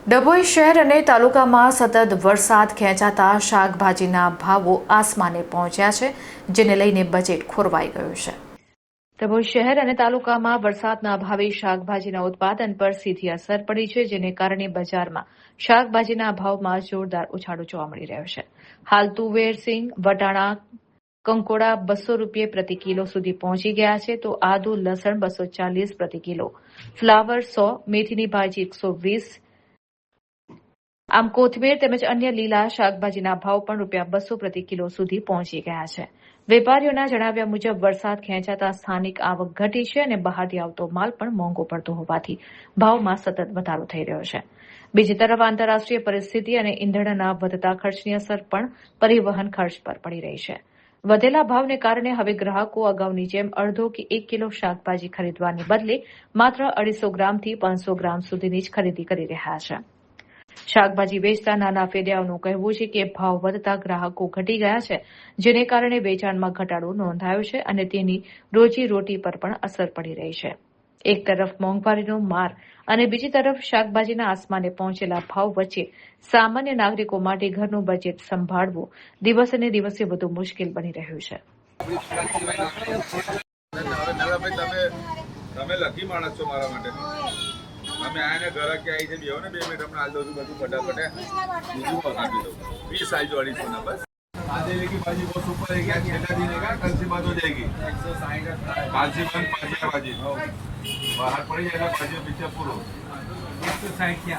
ડભોઈ શહેર અને તાલુકામાં સતત વરસાદ ખેંચાતા શાકભાજીના ભાવો આસમાને પહોંચ્યા છે, જેને લઈને બજેટ ખોરવાઈ ગયું છે। ડભોઈ શહેર અને તાલુકામાં વરસાદના અભાવે શાકભાજીના ઉત્પાદન પર સીધી અસર પડી છે, જેને કારણે બજારમાં શાકભાજીના ભાવમાં જોરદાર ઉછાળો જોવા મળી રહ્યો છે। હાલ તુવેર, સિંગ, વટાણા, કંકોડા 200 રૂપિયે પ્રતિ કિલો સુધી પહોંચી ગયા છે, તો આદુ, લસણ 240 પ્રતિ કિલો, ફ્લાવર 100, મેથીની ભાજી 120, આમ કોથમીર તેમજ અન્ય લીલા શાકભાજીના ભાવ પણ ₹200 પ્રતિ કિલો સુધી પહોંચી ગયા છે। વેપારીઓના જણાવ્યા મુજબ વરસાદ ખેંચાતા સ્થાનિક આવક ઘટી છે અને બહારથી આવતો માલ પણ મોંઘો પડતો હોવાથી ભાવમાં સતત વધારો થઈ રહ્યો છે। બીજી તરફ આંતરરાષ્ટ્રીય પરિસ્થિતિ અને ઈંધણના વધતા ખર્ચની અસર પણ પરિવહન ખર્ચ પર પડી રહી છે। વધેલા ભાવને કારણે હવે ગ્રાહકો અગાઉની જેમ અડધો કે 1 કિલો શાકભાજી ખરીદવાને બદલે માત્ર 250 ગ્રામથી 500 ગ્રામ સુધીની જ ખરીદી કરી રહ્યા છે। શાકભાજી વેચતા નાના ફેરિયાઓનું કહેવું છે કે ભાવ વધતા ગ્રાહકો ઘટી ગયા છે, જેને કારણે વેચાણમાં ઘટાડો નોંધાયો છે અને તેની રોજીરોટી પર પણ અસર પડી રહી છે। એક તરફ મોંઘવારીનો માર અને બીજી તરફ શાકભાજીના આસમાને પહોંચેલા ભાવ વચ્ચે સામાન્ય નાગરિકો માટે ઘરનું બજેટ સંભાળવું દિવસે દિવસે વધુ મુશ્કેલ બની રહ્યું છે। અમે આને ઘરે કે આવી છે બેહો ને 2 મિનિટ હમણાં હાલ દઉં છું બધું फटाफट બીજું આપી દઉં 20 साइज वाली सोना बस आधे की भाजी बहुत सुपर है क्या छेला देने का कल से बात हो जाएगी 160 काल से बंद भाजी बाहर पड़ी जाएगा भाजी पीछे पूरा 160 क्या